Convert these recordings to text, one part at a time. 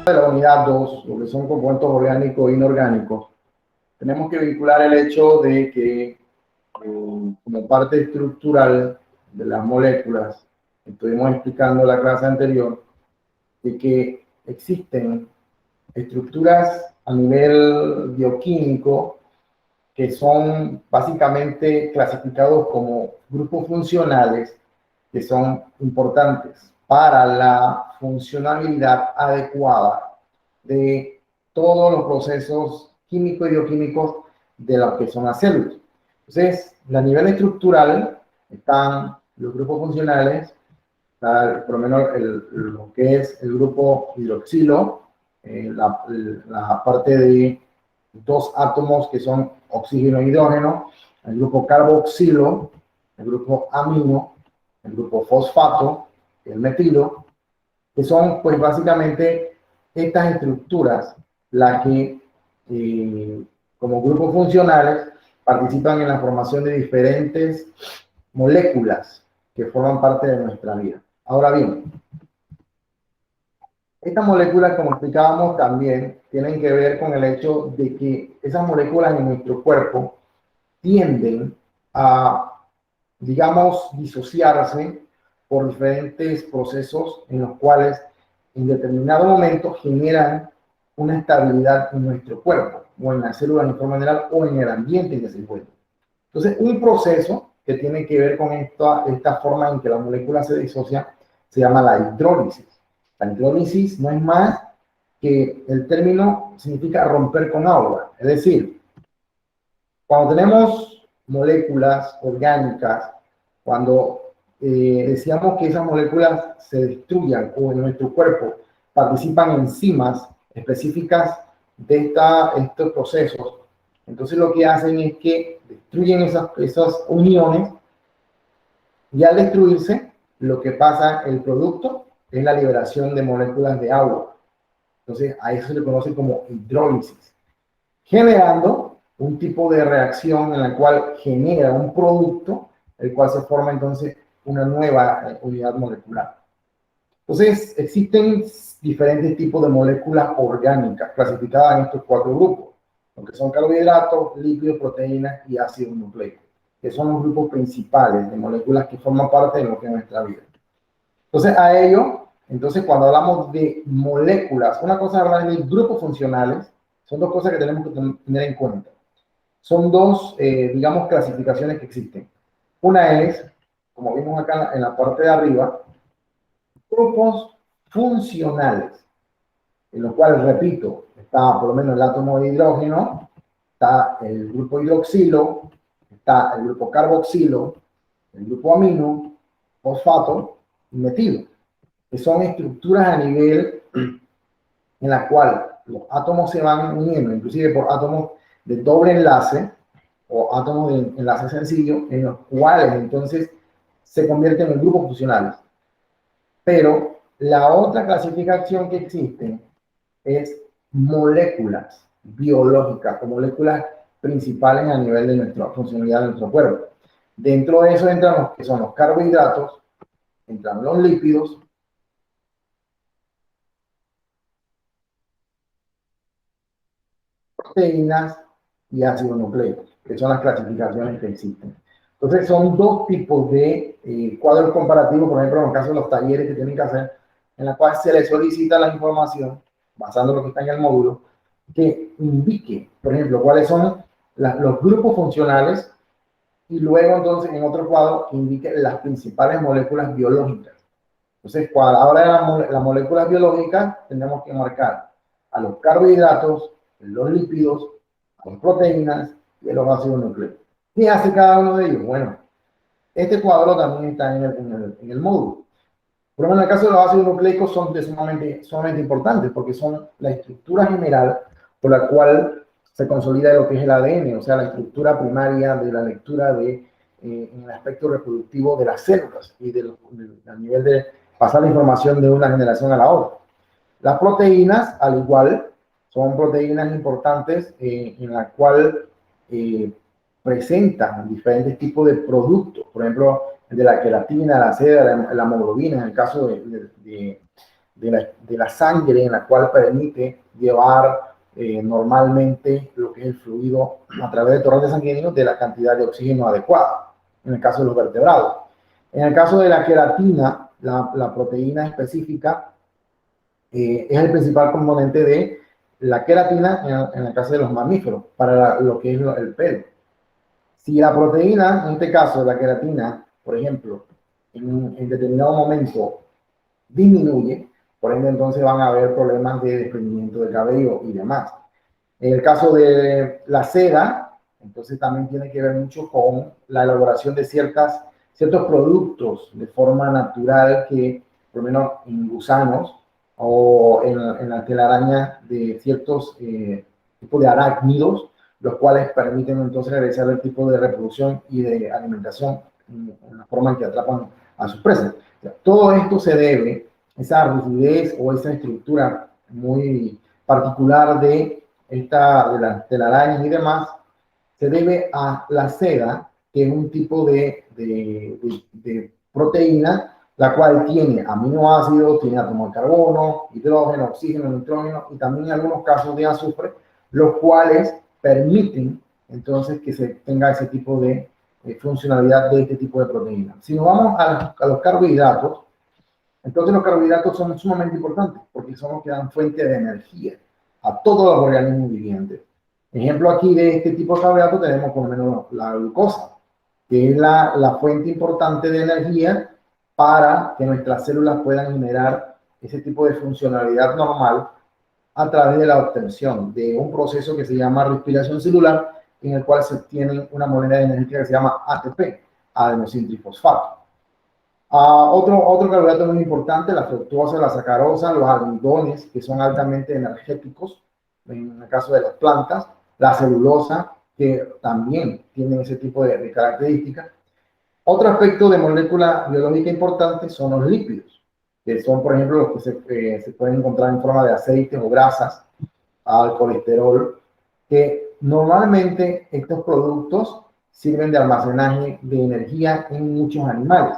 de la unidad 2, lo que son compuestos orgánicos e inorgánicos, tenemos que vincular el hecho de que como parte estructural de las moléculas, estuvimos explicando en la clase anterior, de que existen estructuras a nivel bioquímico que son básicamente clasificados como grupos funcionales que son importantes para la funcionalidad adecuada de todos los procesos químicos y bioquímicos de lo que son las células. Entonces, a nivel estructural están los grupos funcionales, está por lo menos lo que es el grupo hidroxilo, la parte de dos átomos que son oxígeno e hidrógeno, el grupo carboxilo, el grupo amino, el grupo fosfato, el metilo, que son pues básicamente estas estructuras las que como grupos funcionales participan en la formación de diferentes moléculas que forman parte de nuestra vida. Ahora bien, estas moléculas, como explicábamos también, tienen que ver con el hecho de que esas moléculas en nuestro cuerpo tienden a, digamos, disociarse por diferentes procesos en los cuales en determinado momento generan una estabilidad en nuestro cuerpo, o en la célula en forma general, o en el ambiente en que se encuentra. Entonces, un proceso que tiene que ver con esta forma en que la molécula se disocia se llama la hidrólisis. La hidrólisis no es más que el término significa romper con agua, es decir, cuando tenemos moléculas orgánicas, cuando decíamos que esas moléculas se destruyan o en nuestro cuerpo participan enzimas específicas de estos procesos, entonces lo que hacen es que destruyen esas uniones y al destruirse, lo que pasa, el producto es la liberación de moléculas de agua. Entonces a eso se le conoce como hidrólisis, generando un tipo de reacción en la cual genera un producto, el cual se forma entonces una nueva unidad molecular. Entonces, existen diferentes tipos de moléculas orgánicas clasificadas en estos cuatro grupos, lo que son carbohidratos, lípidos, proteínas y ácidos nucleicos, que son los grupos principales de moléculas que forman parte de lo que es nuestra vida. Entonces, a ello, entonces cuando hablamos de moléculas, una cosa es hablar de grupos funcionales, son dos cosas que tenemos que tener en cuenta. Son dos, digamos, clasificaciones que existen. Una es, como vimos acá en la parte de arriba, grupos funcionales, en los cuales, repito, está por lo menos el átomo de hidrógeno, está el grupo hidroxilo, está el grupo carboxilo, el grupo amino, fosfato y metilo, que son estructuras a nivel en la cual los átomos se van uniendo, inclusive por átomos de doble enlace o átomos de enlace sencillo, en los cuales entonces se convierten en grupos funcionales. Pero la otra clasificación que existe es moléculas biológicas o moléculas principales a nivel de nuestra funcionalidad de nuestro cuerpo. Dentro de eso entran los que son los carbohidratos, entran los lípidos, proteínas y ácidos nucleicos, que son las clasificaciones que existen. Entonces son dos tipos de cuadros comparativos, por ejemplo, en el caso de los talleres que tienen que hacer, en la cual se les solicita la información, basando en lo que está en el módulo, que indique, por ejemplo, cuáles son los grupos funcionales y luego entonces en otro cuadro que indique las principales moléculas biológicas. Entonces, a la hora de las moléculas biológicas, tenemos que marcar a los carbohidratos, los lípidos, a las proteínas y a los ácidos nucleicos. ¿Qué hace cada uno de ellos? Bueno, este cuadro también está en el módulo. Por lo menos en el caso de los ácidos nucleicos son sumamente importantes porque son la estructura general por la cual se consolida lo que es el ADN, o sea, la estructura primaria de la lectura en el aspecto reproductivo de las células y a nivel de pasar la información de una generación a la otra. Las proteínas, al igual, son proteínas importantes en la cual presentan diferentes tipos de productos, por ejemplo, de la queratina, la seda, la hemoglobina, en el caso de de la sangre, en la cual permite llevar normalmente lo que es el fluido a través de torrentes sanguíneos de la cantidad de oxígeno adecuada, en el caso de los vertebrados. En el caso de la queratina, la proteína específica es el principal componente de la queratina en el caso de los mamíferos, para lo que es el pelo. Si la proteína, en este caso la queratina, por ejemplo, en determinado momento disminuye, por ende entonces van a haber problemas de desprendimiento de cabello y demás. En el caso de la seda, entonces también tiene que ver mucho con la elaboración de ciertos productos de forma natural que, por lo menos en gusanos o en la telaraña de ciertos tipos de arácnidos, los cuales permiten entonces realizar el tipo de reproducción y de alimentación en la forma en que atrapan a sus presas. O sea, todo esto se debe, esa rigidez o esa estructura muy particular de las telarañas y demás, se debe a la seda, que es un tipo de proteína, la cual tiene aminoácidos, tiene átomos de carbono, hidrógeno, oxígeno, nitrógeno y también en algunos casos de azufre, los cuales permiten entonces que se tenga ese tipo de funcionalidad de este tipo de proteína. Si nos vamos a los carbohidratos, entonces los carbohidratos son sumamente importantes porque son los que dan fuente de energía a todos los organismos vivientes. Ejemplo aquí de este tipo de carbohidratos tenemos por lo menos la glucosa, que es la fuente importante de energía para que nuestras células puedan generar ese tipo de funcionalidad normal a través de la obtención de un proceso que se llama respiración celular, en el cual se obtiene una moneda de energía que se llama ATP, adenosintrifosfato. Otro carbohidrato muy importante, la fructosa, la sacarosa, los almidones, que son altamente energéticos, en el caso de las plantas, la celulosa, que también tienen ese tipo de características. Otro aspecto de molécula biológica importante son los lípidos, que son, por ejemplo, los que se pueden encontrar en forma de aceites o grasas, al colesterol, que normalmente estos productos sirven de almacenaje de energía en muchos animales.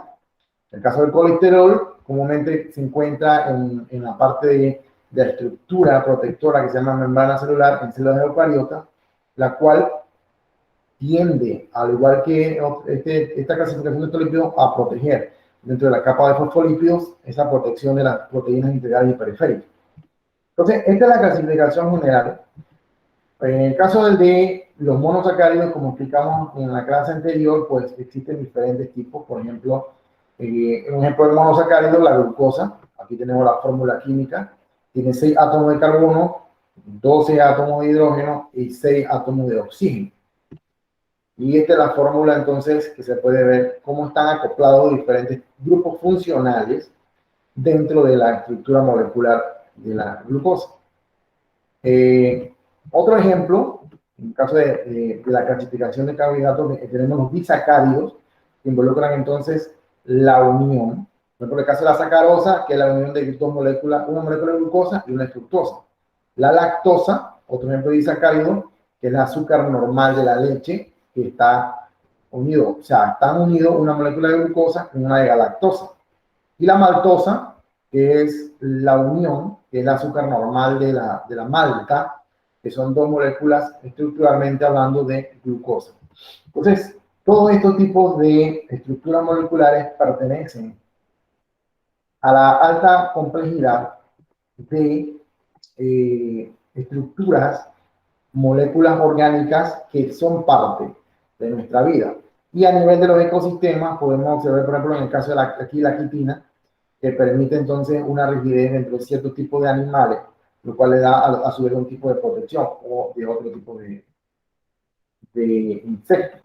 En el caso del colesterol, comúnmente se encuentra en la parte de la estructura protectora que se llama membrana celular en células eucariotas, la cual tiende, al igual que esta clasificación de estos lípidos, a proteger dentro de la capa de fosfolípidos esa protección de las proteínas integrales y periféricas. Entonces, esta es la clasificación general. En el caso de los monosacáridos, como explicamos en la clase anterior, pues existen diferentes tipos. Por ejemplo, un ejemplo de monosacárido, la glucosa. Aquí tenemos la fórmula química. Tiene 6 átomos de carbono, 12 átomos de hidrógeno y 6 átomos de oxígeno. Y esta es la fórmula entonces que se puede ver cómo están acoplados diferentes grupos funcionales dentro de la estructura molecular de la glucosa. Otro ejemplo, en el caso de la clasificación de carbohidratos, tenemos los disacáridos, que involucran entonces la unión. Por ejemplo, en el caso de la sacarosa, que es la unión de dos moléculas, una molécula de glucosa y una de fructosa. La lactosa, otro ejemplo de disacárido, que es el azúcar normal de la leche, que está unido, o sea, están unidos una molécula de glucosa y una de galactosa. Y la maltosa, que es la unión, que es el azúcar normal de la malta, que son dos moléculas estructuralmente hablando de glucosa. Entonces, todos estos tipos de estructuras moleculares pertenecen a la alta complejidad de estructuras, moléculas orgánicas que son parte de nuestra vida. Y a nivel de los ecosistemas podemos observar, por ejemplo, en el caso de aquí la quitina, que permite entonces una rigidez dentro de ciertos tipos de animales, lo cual le da a su vez un tipo de protección o de otro tipo de insectos.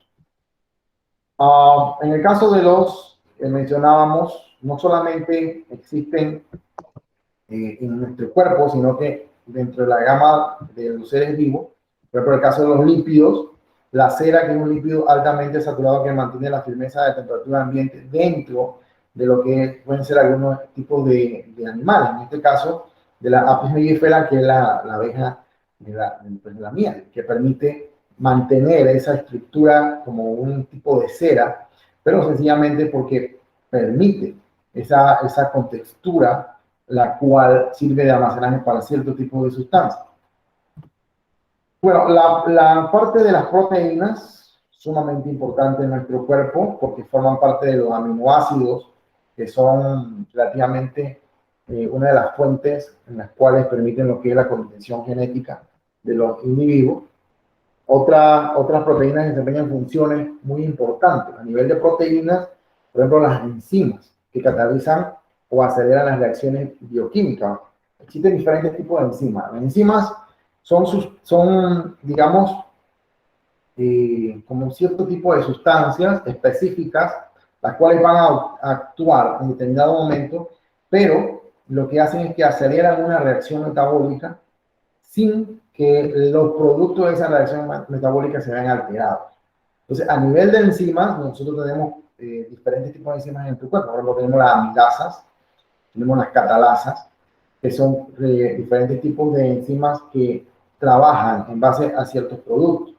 En el caso de los que mencionábamos, no solamente existen en nuestro cuerpo, sino que dentro de la gama de los seres vivos, por ejemplo, en el caso de los lípidos, la cera, que es un lípido altamente saturado que mantiene la firmeza de temperatura ambiente dentro de lo que pueden ser algunos tipos de animales, en este caso de la Apis mellifera, que es la abeja de la miel, que permite mantener esa estructura como un tipo de cera, pero sencillamente porque permite esa contextura la cual sirve de almacenaje para cierto tipo de sustancias. Bueno, la parte de las proteínas, sumamente importante en nuestro cuerpo, porque forman parte de los aminoácidos, que son relativamente una de las fuentes en las cuales permiten lo que es la codificación genética de los individuos. Otras proteínas desempeñan funciones muy importantes. A nivel de proteínas, por ejemplo, las enzimas, que catalizan o aceleran las reacciones bioquímicas. Existen diferentes tipos de enzimas. Las enzimas son digamos, como cierto tipo de sustancias específicas, las cuales van a actuar en determinado momento, pero lo que hacen es que aceleran una reacción metabólica sin que los productos de esa reacción metabólica se vean alterados. Entonces, a nivel de enzimas, nosotros tenemos diferentes tipos de enzimas en nuestro cuerpo. Por ejemplo, tenemos las amilasas, tenemos las catalasas, que son diferentes tipos de enzimas que trabajan en base a ciertos productos.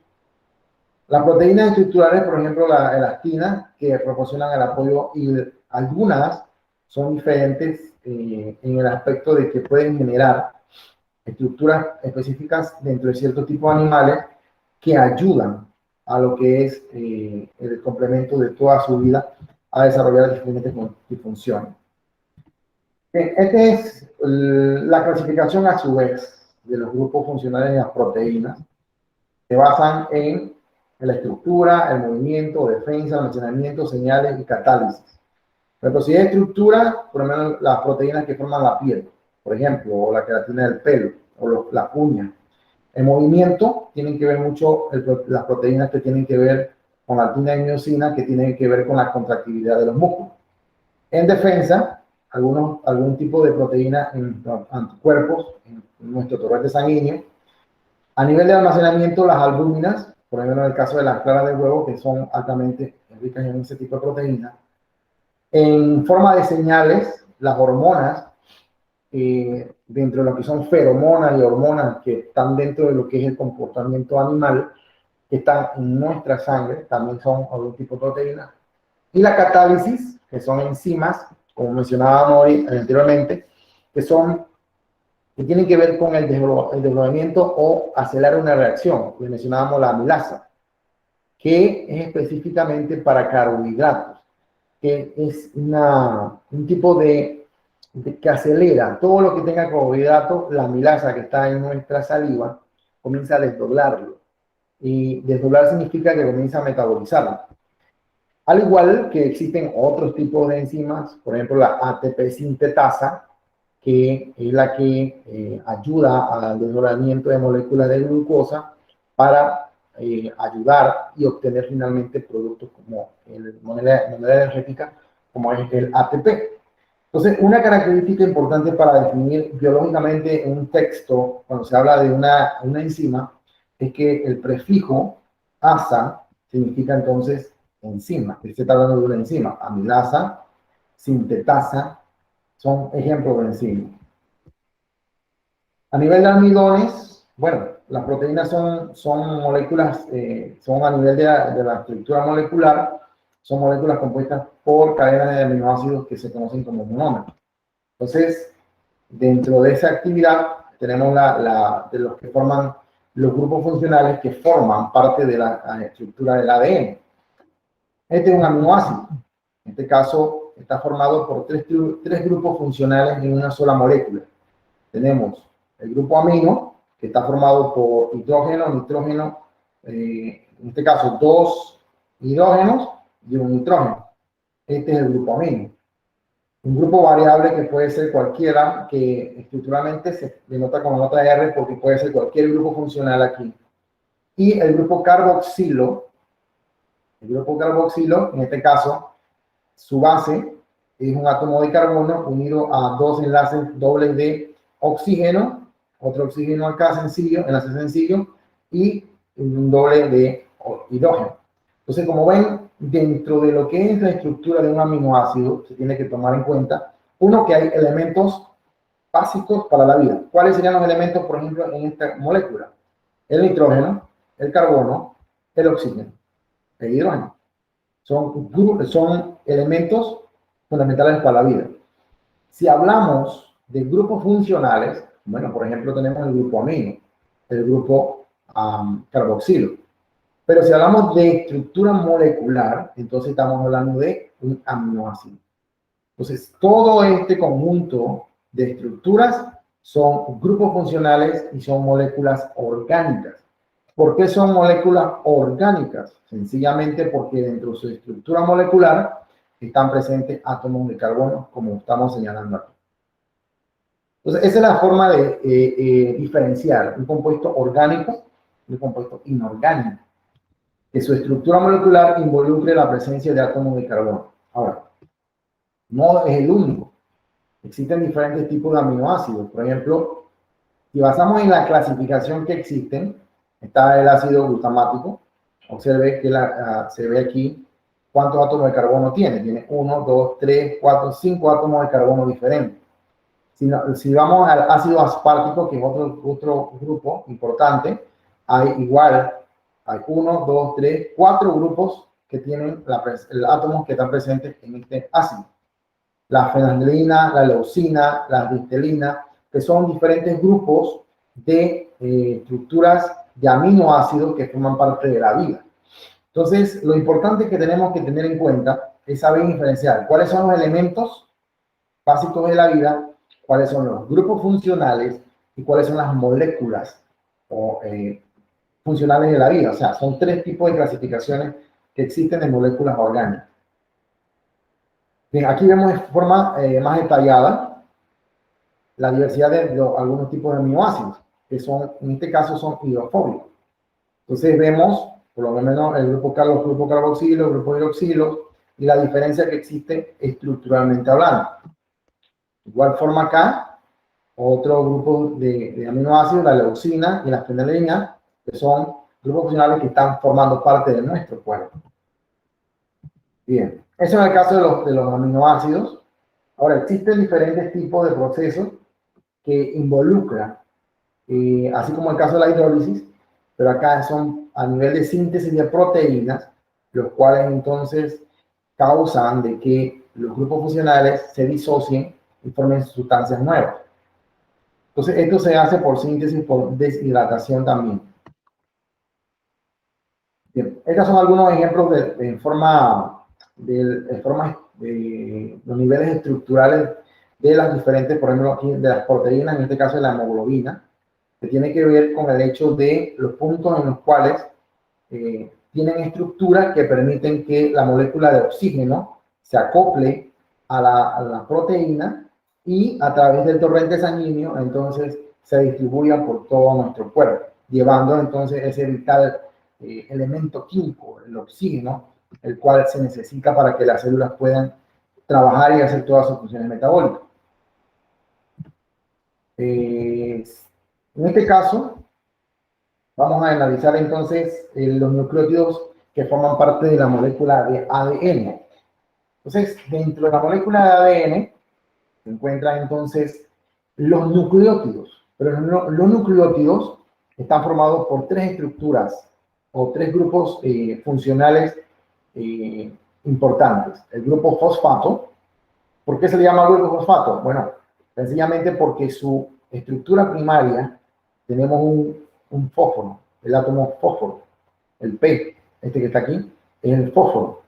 Las proteínas estructurales, por ejemplo, la elastina, que proporcionan el apoyo, y algunas son diferentes en el aspecto de que pueden generar estructuras específicas dentro de ciertos tipos de animales que ayudan a lo que es el complemento de toda su vida a desarrollar diferentes funciones. Esta es la clasificación a su vez de los grupos funcionales de las proteínas. Se basan en la estructura, el movimiento, defensa, almacenamiento, señales y catálisis. Pero si hay estructura, por lo menos las proteínas que forman la piel, por ejemplo, o la queratina del pelo, o la uña. El movimiento tienen que ver mucho las proteínas que tienen que ver con la actina y miosina, que tienen que ver con la contractibilidad de los músculos. En defensa, algún tipo de proteína en anticuerpos, en nuestro torrente sanguíneo. A nivel de almacenamiento, las albúminas, por ejemplo, en el caso de las claras de huevo, que son altamente ricas en ese tipo de proteínas. En forma de señales, las hormonas, dentro de lo que son feromonas y hormonas que están dentro de lo que es el comportamiento animal, que están en nuestra sangre, también son algún tipo de proteínas. Y la catálisis, que son enzimas, como mencionábamos anteriormente, que tienen que ver con el desdoblamiento o acelerar una reacción. Le mencionábamos la amilasa, que es específicamente para carbohidratos, que es un tipo que acelera todo lo que tenga carbohidratos. La amilasa que está en nuestra saliva comienza a desdoblarlo. Y desdoblar significa que comienza a metabolizarlo. Al igual que existen otros tipos de enzimas, por ejemplo la ATP sintetasa, que es la que ayuda al desdoblamiento de moléculas de glucosa para ayudar y obtener finalmente productos como moneda energética, como es el ATP. Entonces, una característica importante para definir biológicamente un texto, cuando se habla de una enzima, es que el prefijo asa significa entonces enzima. Se está hablando de una enzima. Amilasa, sintetasa, son ejemplos de enzimas. A nivel de almidones, bueno, las proteínas son moléculas, son a nivel de la estructura molecular, son moléculas compuestas por cadenas de aminoácidos que se conocen como monómeros. Entonces, dentro de esa actividad tenemos de los que forman los grupos funcionales que forman parte de la estructura del ADN. Este es un aminoácido. En este caso, está formado por tres grupos funcionales en una sola molécula. Tenemos el grupo amino, que está formado por hidrógeno, nitrógeno, en este caso 2 hidrógenos y un nitrógeno. Este es el grupo amino. Un grupo variable que puede ser cualquiera, que estructuralmente se denota con la nota R porque puede ser cualquier grupo funcional aquí. Y el grupo carboxilo, en este caso, su base es un átomo de carbono unido a dos enlaces dobles de oxígeno, otro oxígeno acá sencillo, enlace sencillo, y un doble de hidrógeno. Entonces, como ven, dentro de lo que es la estructura de un aminoácido, se tiene que tomar en cuenta, uno, que hay elementos básicos para la vida. ¿Cuáles serían los elementos, por ejemplo, en esta molécula? El nitrógeno, el carbono, el oxígeno, el hidrógeno. Son elementos fundamentales para la vida. Si hablamos de grupos funcionales, bueno, por ejemplo, tenemos el grupo amino, el grupo carboxilo. Pero si hablamos de estructura molecular, entonces estamos hablando de un aminoácido. Entonces, todo este conjunto de estructuras son grupos funcionales y son moléculas orgánicas. ¿Por qué son moléculas orgánicas? Sencillamente porque dentro de su estructura molecular están presentes átomos de carbono, como estamos señalando aquí. Entonces, esa es la forma de diferenciar un compuesto orgánico de un compuesto inorgánico, que su estructura molecular involucre la presencia de átomos de carbono. Ahora, no es el único. Existen diferentes tipos de aminoácidos. Por ejemplo, si basamos en la clasificación que existen, está el ácido glutamático. Observe que se ve aquí cuántos átomos de carbono tiene. Tiene 1, 2, 3, 4, 5 átomos de carbono diferentes. Si vamos al ácido aspartico, que es otro grupo importante, hay 1, 2, 3, 4 grupos que tienen átomos que están presentes en este ácido. La fenanilina, la leucina, la distelina, que son diferentes grupos de estructuras de aminoácidos que forman parte de la vida. Entonces, lo importante que tenemos que tener en cuenta es saber diferenciar cuáles son los elementos básicos de la vida, cuáles son los grupos funcionales y cuáles son las moléculas funcionales de la vida. O sea, son 3 tipos de clasificaciones que existen de moléculas orgánicas. Bien, aquí vemos de forma más detallada la diversidad de algunos tipos de aminoácidos, que son, en este caso, son hidrofóbicos. Entonces vemos, por lo menos, el grupo carboxilo, el grupo hidroxilo, y la diferencia que existe estructuralmente hablando. De igual forma acá, otro grupo de aminoácidos, la leucina y la fenilina, que son grupos funcionales que están formando parte de nuestro cuerpo. Bien, eso es el caso de los aminoácidos. Ahora, existen diferentes tipos de procesos que involucran, así como el caso de la hidrólisis, pero acá son a nivel de síntesis de proteínas, los cuales entonces causan de que los grupos funcionales se disocien y formen sustancias nuevas. Entonces, esto se hace por síntesis, por deshidratación también. Bien, estos son algunos ejemplos de los niveles estructurales de las diferentes, por ejemplo, aquí de las proteínas, en este caso de la hemoglobina, que tiene que ver con el hecho de los puntos en los cuales tienen estructuras que permiten que la molécula de oxígeno se acople a la proteína y a través del torrente sanguíneo entonces se distribuya por todo nuestro cuerpo, llevando entonces ese vital elemento químico, el oxígeno, el cual se necesita para que las células puedan trabajar y hacer todas sus funciones metabólicas. En este caso, vamos a analizar entonces los nucleótidos que forman parte de la molécula de ADN. Entonces, dentro de la molécula de ADN se encuentran entonces los nucleótidos, pero los nucleótidos están formados por 3 estructuras o 3 grupos funcionales importantes. El grupo fosfato. ¿Por qué se le llama grupo fosfato? Bueno, sencillamente porque su estructura primaria tenemos un fósforo, el átomo fósforo, el P, este que está aquí, es el fósforo.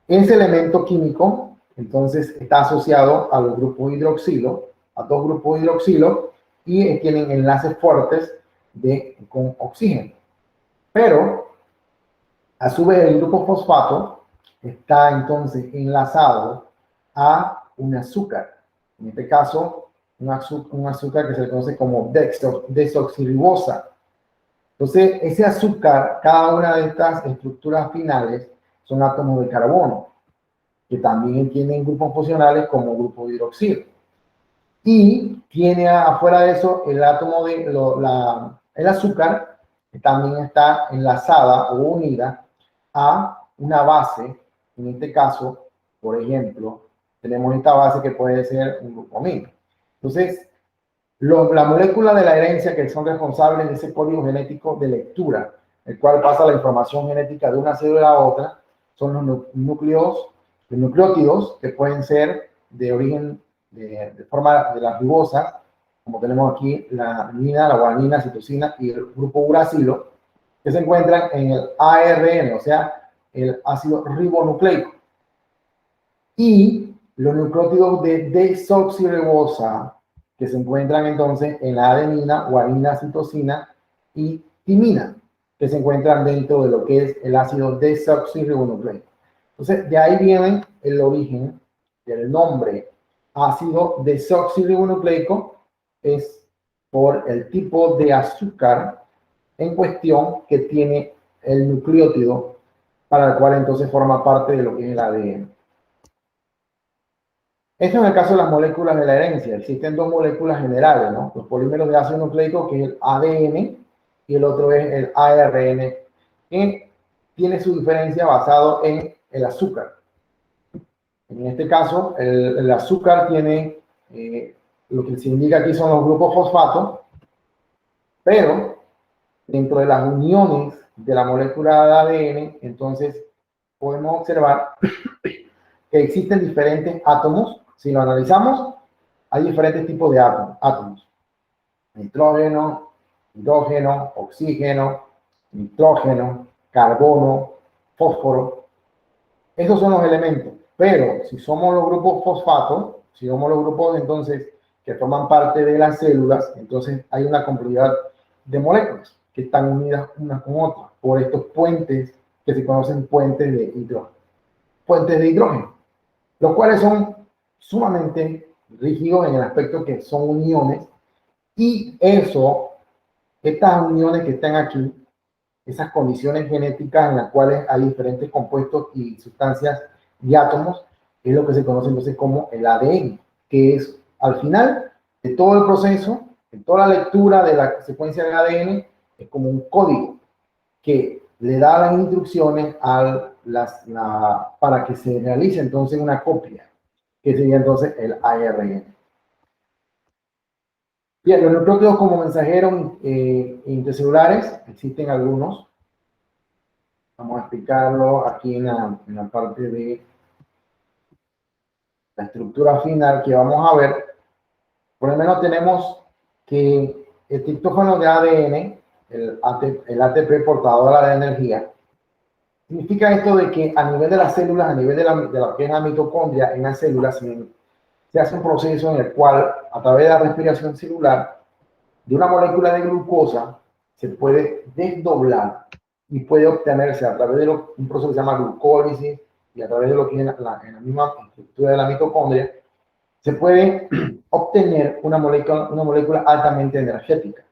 Ese elemento químico, entonces, está asociado a los grupos hidroxilo, a 2 grupos hidroxilo, y tienen enlaces fuertes con oxígeno. Pero, a su vez, el grupo fosfato está entonces enlazado a un azúcar. En este caso, un azúcar que se le conoce como desoxirribosa. Entonces, ese azúcar, cada una de estas estructuras finales son átomos de carbono, que también tienen grupos funcionales como grupo hidroxilo. Y tiene afuera de eso el átomo el azúcar, que también está enlazada o unida a una base. En este caso, por ejemplo, tenemos esta base que puede ser un grupo amino. Entonces, la molécula de la herencia que son responsables de ese código genético de lectura, el cual pasa la información genética de una célula a otra, son los nucleótidos, que pueden ser de origen de forma de la ribosa, como tenemos aquí la adenina, la guanina, citosina y el grupo uracilo, que se encuentran en el ARN, o sea, el ácido ribonucleico. Y los nucleótidos de desoxirribosa, que se encuentran entonces en la adenina, guanina, citosina y timina, que se encuentran dentro de lo que es el ácido desoxirribonucleico. Entonces, de ahí viene el origen del nombre ácido desoxirribonucleico, es por el tipo de azúcar en cuestión que tiene el nucleótido, para el cual entonces forma parte de lo que es el ADN. Esto en el caso de las moléculas de la herencia. Existen dos moléculas generales, ¿no? Los polímeros de ácido nucleico, que es el ADN, y el otro es el ARN, que tiene su diferencia basado en el azúcar. En este caso, el azúcar tiene, lo que se indica aquí son los grupos fosfato, pero dentro de las uniones de la molécula de ADN, entonces podemos observar que existen diferentes átomos. Si lo analizamos, hay diferentes tipos de átomos. Nitrógeno, hidrógeno, oxígeno, nitrógeno, carbono, fósforo. Esos son los elementos. Pero si somos los grupos fosfato, si somos los grupos entonces que forman parte de las células, entonces hay una complejidad de moléculas que están unidas unas con otras por estos puentes que se conocen puentes de hidrógeno, los cuales son sumamente rígidos en el aspecto que son uniones, y estas uniones que están aquí, esas condiciones genéticas en las cuales hay diferentes compuestos y sustancias y átomos, es lo que se conoce entonces como el ADN, que es al final de todo el proceso, en toda la lectura de la secuencia del ADN, es como un código que le da las instrucciones para que se realice entonces una copia, que sería entonces el ARN. Bien, los nucleótidos como mensajeros intercelulares, existen algunos. Vamos a explicarlo aquí en la parte de la estructura final que vamos a ver. Por lo menos tenemos que el triptófano de ADN, el ATP portador de energía, significa esto de que a nivel de las células, a nivel de la que es la mitocondria, en las células se hace un proceso en el cual, a través de la respiración celular, de una molécula de glucosa se puede desdoblar y puede obtenerse a través de un proceso que se llama glucólisis y a través de lo que es en la misma estructura de la mitocondria, se puede obtener una molécula altamente energética.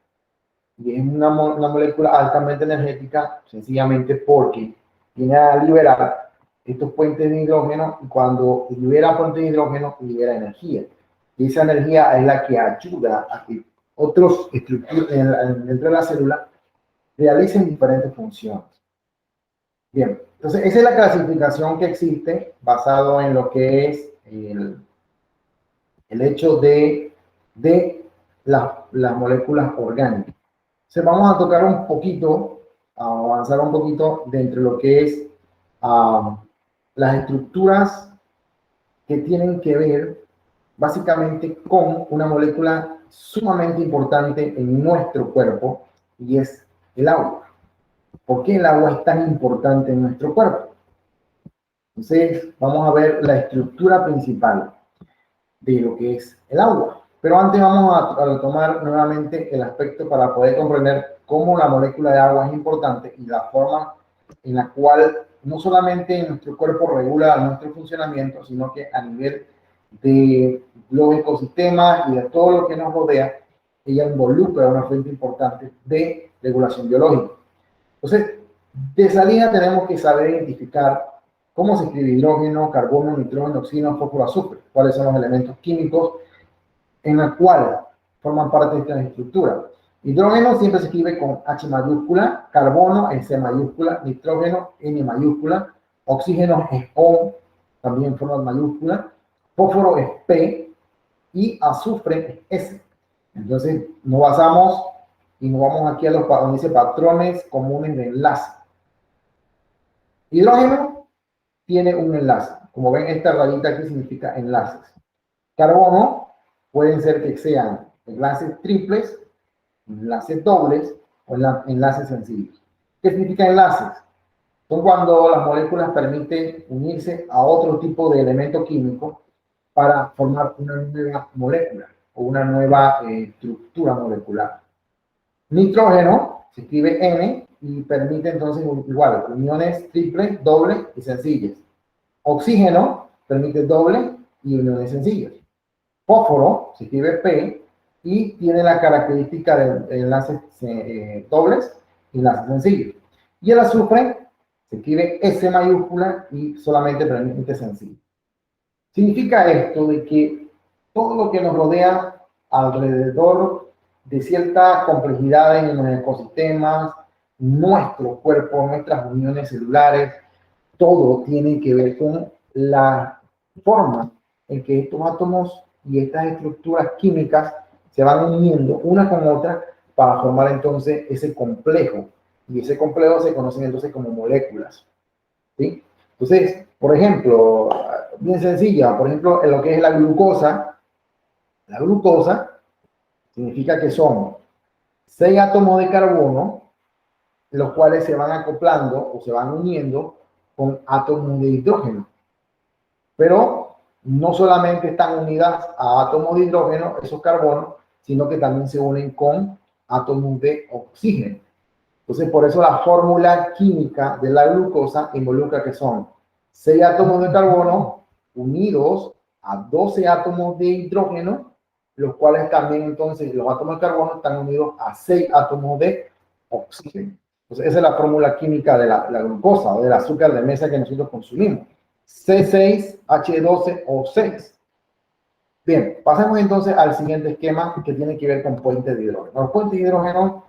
Y es una molécula altamente energética sencillamente porque viene a liberar estos puentes de hidrógeno, y cuando libera puentes de hidrógeno, libera energía. Y esa energía es la que ayuda a que otros estructuras dentro de la célula realicen diferentes funciones. Bien, entonces esa es la clasificación que existe basado en lo que es el hecho de las moléculas orgánicas. Entonces vamos a tocar un poquito, a avanzar un poquito dentro de lo que es las estructuras que tienen que ver básicamente con una molécula sumamente importante en nuestro cuerpo, y es el agua. ¿Por qué el agua es tan importante en nuestro cuerpo? Entonces vamos a ver la estructura principal de lo que es el agua. Pero antes vamos a retomar nuevamente el aspecto para poder comprender cómo la molécula de agua es importante y la forma en la cual no solamente nuestro cuerpo regula nuestro funcionamiento, sino que a nivel de los ecosistemas y de todo lo que nos rodea, ella involucra una fuente importante de regulación biológica. Entonces, de salida tenemos que saber identificar cómo se escribe hidrógeno, carbono, nitrógeno, oxígeno, fósforo, azufre, cuáles son los elementos químicos en los cuales forman parte de esta estructura. Hidrógeno siempre se escribe con H mayúscula, carbono es C mayúscula, nitrógeno N mayúscula, oxígeno es O, también en forma mayúscula, fósforo es P y azufre es S. Entonces nos basamos y nos vamos aquí a los donde dice patrones comunes de enlace. Hidrógeno tiene un enlace. Como ven, esta rayita aquí significa enlaces. carbono pueden ser que sean enlaces triples, enlaces dobles o enlaces sencillos. ¿Qué significa enlaces? Son cuando las moléculas permiten unirse a otro tipo de elemento químico para formar una nueva molécula o una nueva estructura molecular. Nitrógeno se escribe N y permite entonces igual uniones triples, dobles y sencillas. Oxígeno permite doble y uniones sencillas. Fósforo se escribe P y tiene la característica de enlaces dobles y enlaces sencillos. Y el azufre se escribe S mayúscula y solamente permite sencillo. Significa esto de que todo lo que nos rodea alrededor de cierta complejidad en los ecosistemas, nuestro cuerpo, nuestras uniones celulares, todo tiene que ver con la forma en que estos átomos y estas estructuras químicas se van uniendo una con otra para formar entonces ese complejo. Y ese complejo se conoce entonces como moléculas. ¿Sí? Entonces, por ejemplo, bien sencilla, por ejemplo, en lo que es la glucosa significa que son 6 átomos de carbono, los cuales se van acoplando o se van uniendo con átomos de hidrógeno. Pero no solamente están unidas a átomos de hidrógeno, esos carbonos, sino que también se unen con átomos de oxígeno. Entonces, por eso la fórmula química de la glucosa involucra que son 6 átomos de carbono unidos a 12 átomos de hidrógeno, los cuales también entonces los átomos de carbono están unidos a 6 átomos de oxígeno. Entonces, esa es la fórmula química de la glucosa o del azúcar de mesa que nosotros consumimos. C6H12O6. Bien, pasemos entonces al siguiente esquema que tiene que ver con puentes de hidrógeno. Los puentes de hidrógeno,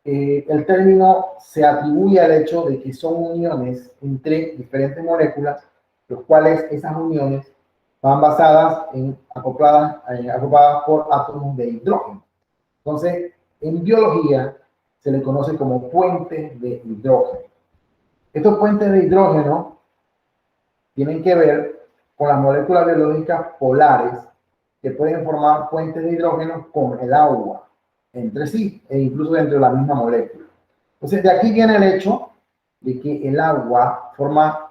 el término se atribuye al hecho de que son uniones entre diferentes moléculas, los cuales esas uniones van basadas en acopladas por átomos de hidrógeno. Entonces, en biología se le conoce como puentes de hidrógeno. Estos puentes de hidrógeno tienen que ver con las moléculas biológicas polares que pueden formar puentes de hidrógeno con el agua entre sí e incluso dentro de la misma molécula. Entonces, de aquí viene el hecho de que el agua forma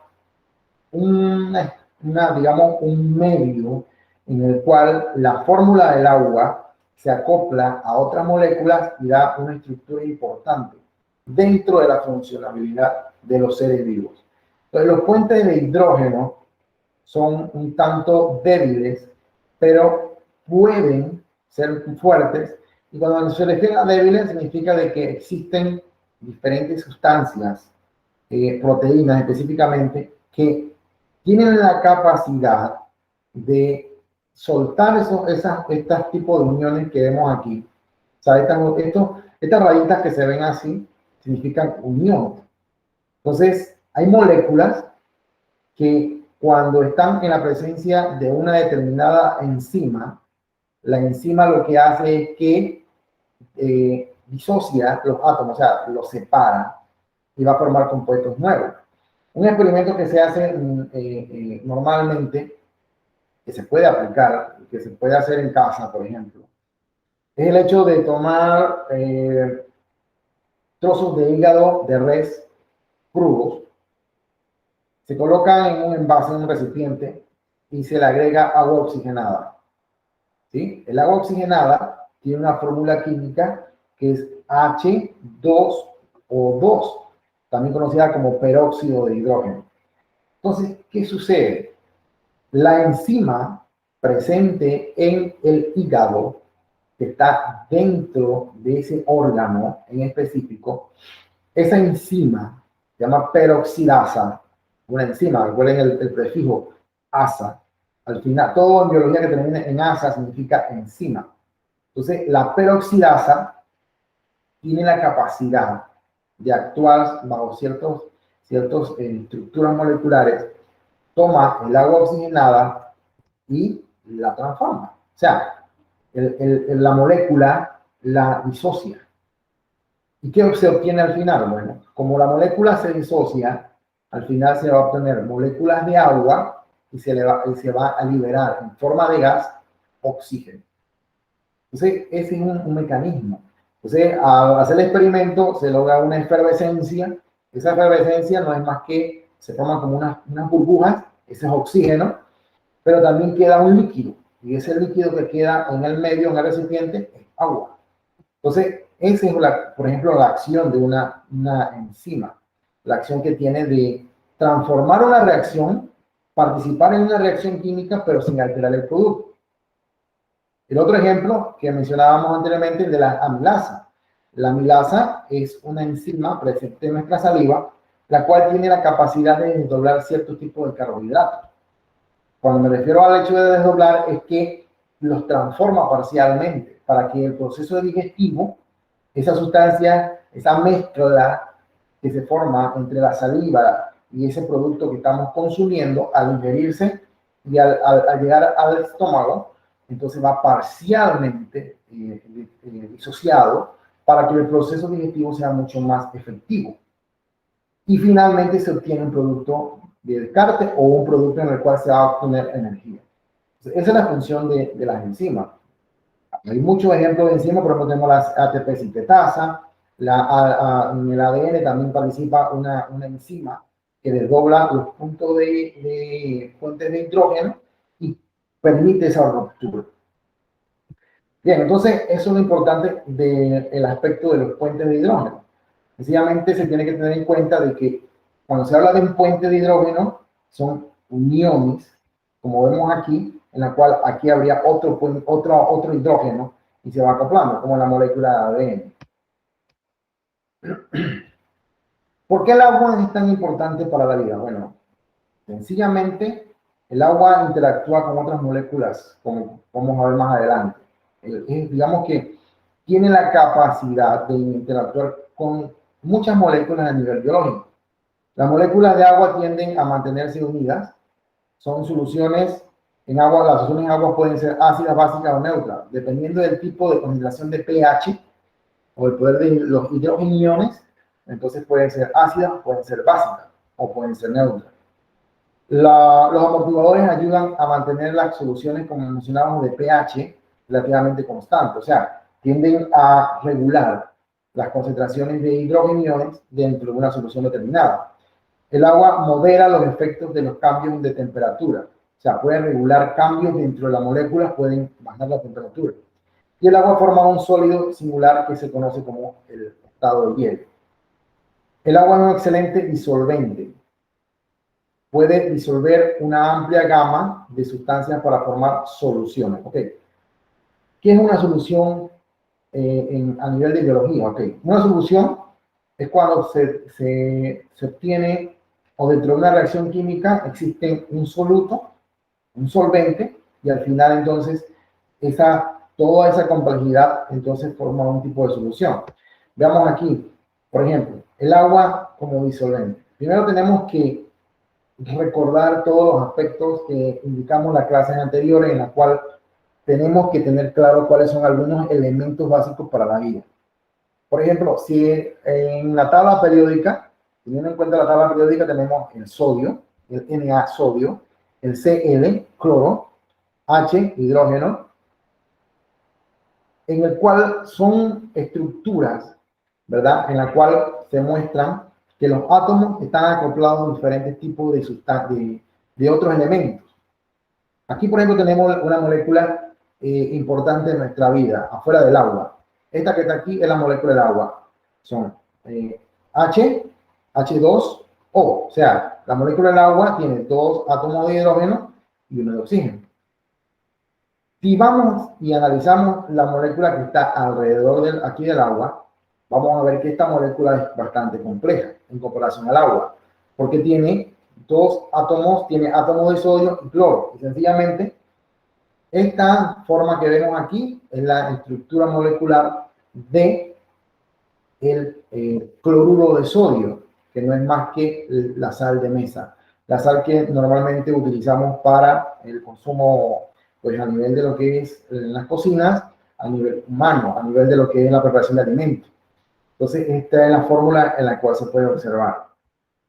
digamos, un medio en el cual la fórmula del agua se acopla a otras moléculas y da una estructura importante dentro de la funcionalidad de los seres vivos. Entonces, los puentes de hidrógeno son un tanto débiles, pero pueden ser fuertes. Y cuando se refiere a débiles, significa de que existen diferentes sustancias, proteínas específicamente, que tienen la capacidad de soltar estos tipos de uniones que vemos aquí. O sea, estas rayitas que se ven así significan unión. Entonces, hay moléculas que cuando están en la presencia de una determinada enzima, la enzima lo que hace es que disocia los átomos, o sea, los separa y va a formar compuestos nuevos. Un experimento que se hace normalmente, que se puede aplicar, que se puede hacer en casa, por ejemplo, es el hecho de tomar trozos de hígado de res crudos, se colocan en un envase, en un recipiente, y se le agrega agua oxigenada. ¿Sí? El agua oxigenada tiene una fórmula química que es H2O2, también conocida como peróxido de hidrógeno. Entonces, ¿qué sucede? La enzima presente en el hígado, que está dentro de ese órgano en específico, esa enzima se llama peroxidasa, una enzima, recuerden el prefijo asa. Al final, todo en biología que termine en asa significa enzima. Entonces, la peroxidasa tiene la capacidad de actuar bajo ciertas estructuras moleculares, toma el agua oxigenada y la transforma. O sea, la molécula la disocia. ¿Y qué se obtiene al final? Bueno, como la molécula se disocia, al final se va a obtener moléculas de agua y se va a liberar en forma de gas oxígeno. Entonces, ese es un mecanismo. Entonces, al hacer el experimento, se logra una efervescencia. Esa efervescencia no es más que se forman como unas burbujas, ese es oxígeno, pero también queda un líquido. Y ese líquido que queda en el medio, en el recipiente, es agua. Entonces, esa es, por ejemplo, la acción de una enzima. La acción que tiene de transformar una reacción, participar en una reacción química, pero sin alterar el producto. El otro ejemplo que mencionábamos anteriormente es de la amilasa. La amilasa es una enzima presente en nuestra saliva, la cual tiene la capacidad de desdoblar cierto tipo de carbohidratos. Cuando me refiero al hecho de desdoblar, es que los transforma parcialmente para que el proceso digestivo, esa sustancia, esa mezcla que se forma entre la saliva y ese producto que estamos consumiendo, al ingerirse y al llegar al estómago, entonces va parcialmente disociado para que el proceso digestivo sea mucho más efectivo. Y finalmente se obtiene un producto de descarte o un producto en el cual se va a obtener energía. Entonces, esa es la función de las enzimas. Hay muchos ejemplos de enzimas, por ejemplo, tenemos las ATP sintetasa, en el ADN también participa una enzima que desdobla los puntos de fuentes de hidrógeno y permite esa ruptura. Bien, entonces eso es lo importante del aspecto de los puentes de hidrógeno. Sencillamente se tiene que tener en cuenta de que cuando se habla de un puente de hidrógeno, son uniones, como vemos aquí, en la cual aquí habría otro hidrógeno y se va acoplando, como la molécula de ADN. ¿Por qué el agua es tan importante para la vida? Bueno, sencillamente el agua interactúa con otras moléculas, como vamos a ver más adelante. Digamos que tiene la capacidad de interactuar con muchas moléculas a nivel biológico. Las moléculas de agua tienden a mantenerse unidas. Son soluciones en agua. Las soluciones en agua pueden ser ácidas, básicas o neutras, dependiendo del tipo de concentración de pH o el poder de los hidrogeniones. Entonces pueden ser ácidas, pueden ser básicas o pueden ser neutras. Los amortiguadores ayudan a mantener las soluciones, como mencionábamos, de pH relativamente constante. O sea, tienden a regular las concentraciones de hidrogeniones dentro de una solución determinada. El agua modera los efectos de los cambios de temperatura. O sea, puede regular cambios dentro de las moléculas, pueden bajar la temperatura. Y el agua forma un sólido singular que se conoce como el estado de hielo. El agua es un excelente disolvente. Puede disolver una amplia gama de sustancias para formar soluciones. ¿Okay? ¿Qué es una solución a nivel de biología? ¿Okay? Una solución es cuando se obtiene, o dentro de una reacción química existe un soluto, un solvente, y al final entonces toda esa complejidad entonces forma un tipo de solución. Veamos aquí, por ejemplo, el agua como disolvente. Primero tenemos que recordar todos los aspectos que indicamos en las clases anteriores, en la cual tenemos que tener claro cuáles son algunos elementos básicos para la vida. Por ejemplo, si en la tabla periódica, teniendo en cuenta la tabla periódica, tenemos el sodio, el Na, sodio, el Cl, cloro, H, hidrógeno, en el cual son estructuras, ¿verdad? En la cual se muestran que los átomos están acoplados a diferentes tipos de sustancias, de otros elementos. Aquí, por ejemplo, tenemos una molécula importante en nuestra vida, afuera del agua. Esta que está aquí es la molécula del agua. Son H2O. O sea, la molécula del agua tiene 2 átomos de hidrógeno y 1 de oxígeno. Si vamos y analizamos la molécula que está alrededor aquí del agua, vamos a ver que esta molécula es bastante compleja en comparación al agua, porque tiene 2 átomos, tiene átomos de sodio y cloro. Y sencillamente, esta forma que vemos aquí es la estructura molecular de el cloruro de sodio, que no es más que la sal de mesa. La sal que normalmente utilizamos para el consumo, pues a nivel de lo que es en las cocinas, a nivel humano, a nivel de lo que es la preparación de alimentos. Entonces, esta es la fórmula en la cual se puede observar.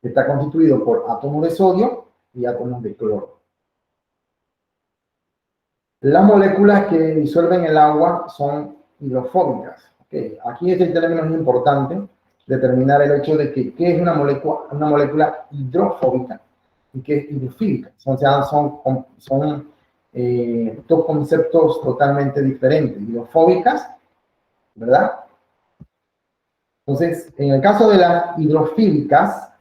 Está constituido por átomos de sodio y átomos de cloro. Las moléculas que disuelven el agua son hidrofóbicas. ¿Okay? Aquí este término es importante, determinar el hecho de que qué es una molécula hidrofóbica y qué es hidrofílica. O sea, son dos conceptos totalmente diferentes. Hidrofóbicas, ¿verdad? Entonces, en el caso de las hidrofílicas,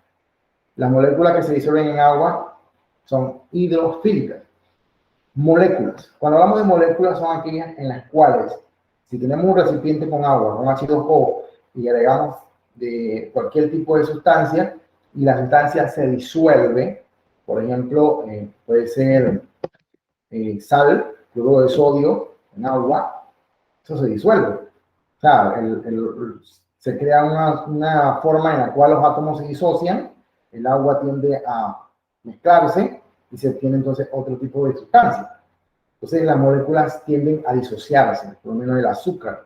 las moléculas que se disuelven en agua son hidrofílicas. Moléculas. Cuando hablamos de moléculas son aquellas en las cuales, si tenemos un recipiente con agua, con H2O, y agregamos de cualquier tipo de sustancia, y la sustancia se disuelve, por ejemplo, puede ser sal, cloruro de sodio, en agua, eso se disuelve. O sea, se crea una forma en la cual los átomos se disocian, el agua tiende a mezclarse y se obtiene entonces otro tipo de sustancia. Entonces las moléculas tienden a disociarse, por lo menos el azúcar.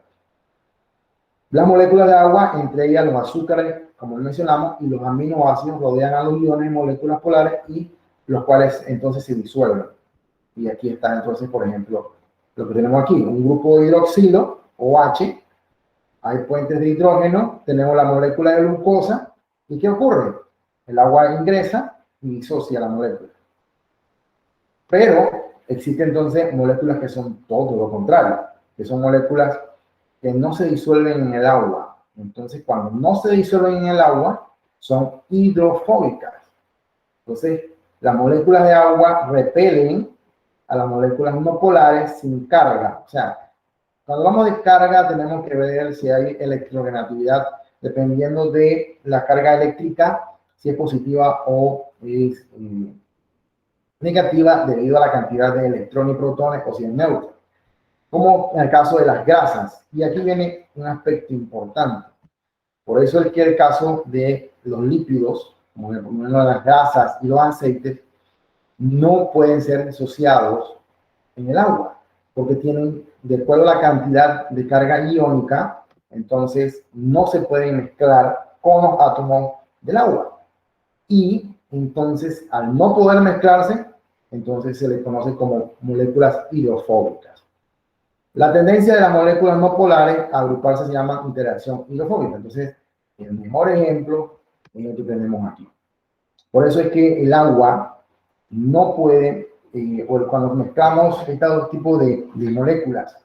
Las moléculas de agua, entre ellas los azúcares, como mencionamos, y los aminoácidos rodean a los iones moléculas polares y los cuales entonces se disuelven. Y aquí está entonces, por ejemplo, lo que tenemos aquí, un grupo de hidroxilo, OH, hay puentes de hidrógeno, tenemos la molécula de glucosa, ¿y qué ocurre? El agua ingresa y disocia la molécula. Pero existen entonces moléculas que son todo lo contrario, que son moléculas que no se disuelven en el agua. Entonces, cuando no se disuelven en el agua, son hidrofóbicas. Entonces, las moléculas de agua repelen a las moléculas no polares sin carga. O sea, cuando hablamos de carga, tenemos que ver si hay electronegatividad, dependiendo de la carga eléctrica, si es positiva o es negativa debido a la cantidad de electrones y protones o si es neutro, como en el caso de las grasas. Y aquí viene un aspecto importante. Por eso es que el caso de los lípidos, como por ejemplo las grasas y los aceites, no pueden ser disociados en el agua, porque tienen, de acuerdo a la cantidad de carga iónica, entonces no se pueden mezclar con los átomos del agua. Y entonces, al no poder mezclarse, entonces se le conoce como moléculas hidrofóbicas. La tendencia de las moléculas no polares a agruparse se llama interacción hidrofóbica. Entonces, el mejor ejemplo es el que tenemos aquí. Por eso es que el agua no puede, cuando mezclamos estos dos tipos de moléculas,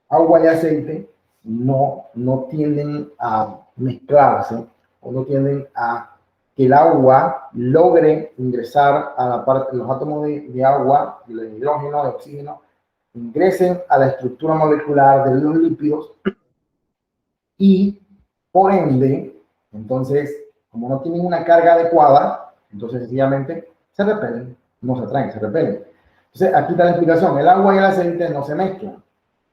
agua y aceite, no tienden a mezclarse o no tienden a que el agua logre ingresar a la parte, los átomos de agua, de hidrógeno, de oxígeno, ingresen a la estructura molecular de los lípidos y, por ende, entonces, como no tienen una carga adecuada, entonces sencillamente se repelen, no se atraen, se repelen. Entonces, aquí está la explicación. El agua y el aceite no se mezclan.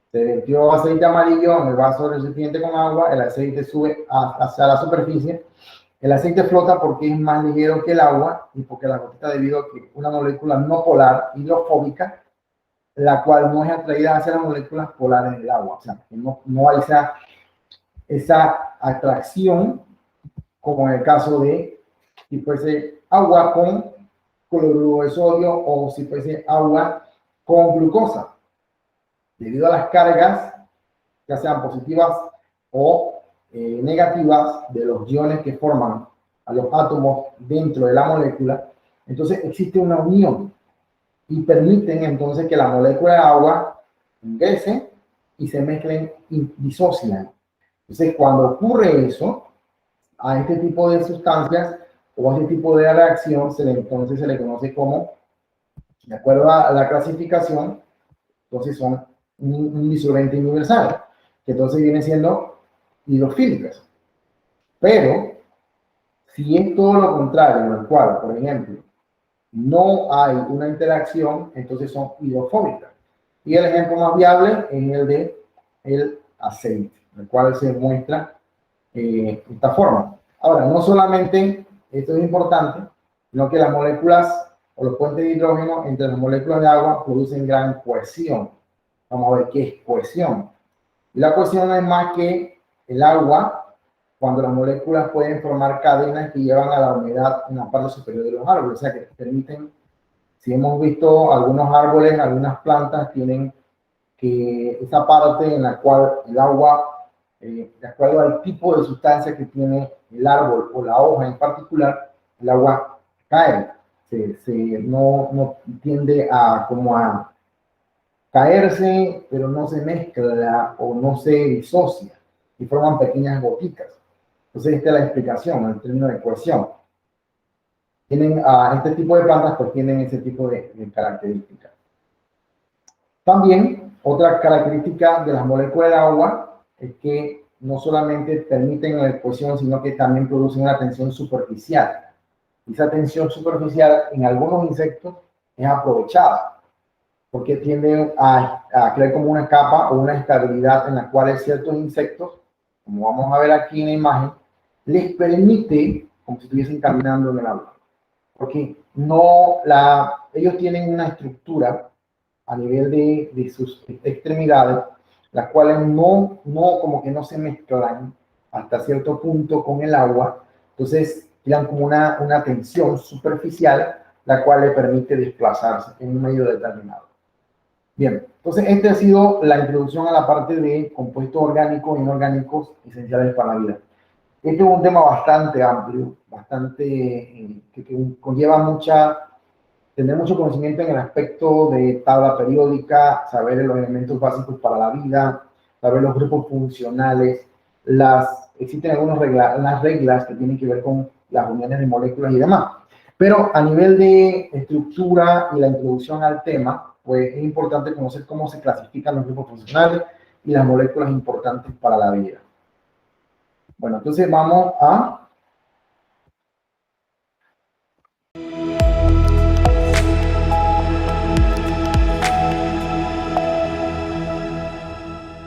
Se vertió aceite amarillo en el vaso del recipiente con agua, el aceite sube hacia la superficie. El aceite flota porque es más ligero que el agua y porque la gotita debido a que una molécula no polar, hidrofóbica, la cual no es atraída hacia las moléculas polares del agua. O sea, que no hay esa atracción como en el caso de si fuese agua con cloruro de sodio o si fuese agua con glucosa. Debido a las cargas, ya sean positivas o negativas de los iones que forman a los átomos dentro de la molécula, entonces existe una unión y permiten entonces que la molécula de agua ingrese y se mezclen y disocian. Entonces, cuando ocurre eso, a este tipo de sustancias o a este tipo de reacción, entonces se le conoce como, de acuerdo a la clasificación, entonces son un disolvente universal, que entonces viene siendo hidrofílicas. Pero, si es todo lo contrario, en el cual, por ejemplo, no hay una interacción, entonces son hidrofóbicas. Y el ejemplo más viable es el de el aceite, el cual se muestra esta forma. Ahora, no solamente esto es importante, sino que las moléculas o los puentes de hidrógeno entre las moléculas de agua producen gran cohesión. Vamos a ver qué es cohesión. Y la cohesión no es más que el agua, cuando las moléculas pueden formar cadenas que llevan a la humedad en la parte superior de los árboles, o sea que permiten, si hemos visto algunos árboles, algunas plantas tienen que esa parte en la cual el agua, de acuerdo al tipo de sustancia que tiene el árbol o la hoja en particular, el agua cae, no tiende a como a caerse, pero no se mezcla o no se disocia y forman pequeñas gotitas. Entonces esta es la explicación, el término de cohesión. Tienen este tipo de plantas, pues tienen ese tipo de características. También otra característica de las moléculas de agua es que no solamente permiten la cohesión, sino que también producen una tensión superficial. Esa tensión superficial en algunos insectos es aprovechada, porque tienden a crear como una capa o una estabilidad en la cual ciertos insectos, como vamos a ver aquí en la imagen, les permite, como si estuviesen caminando en el agua, porque ellos tienen una estructura a nivel de sus extremidades, las cuales como que no se mezclan hasta cierto punto con el agua, entonces crean como una tensión superficial, la cual le permite desplazarse en un medio determinado. Bien, entonces esta ha sido la introducción a la parte de compuestos orgánicos e inorgánicos esenciales para la vida. Este es un tema bastante amplio, bastante que conlleva tener mucho conocimiento en el aspecto de tabla periódica, saber los elementos básicos para la vida, saber los grupos funcionales, existen algunas reglas que tienen que ver con las uniones de moléculas y demás. Pero a nivel de estructura y la introducción al tema, pues es importante conocer cómo se clasifican los grupos funcionales y las moléculas importantes para la vida. Bueno, entonces vamos a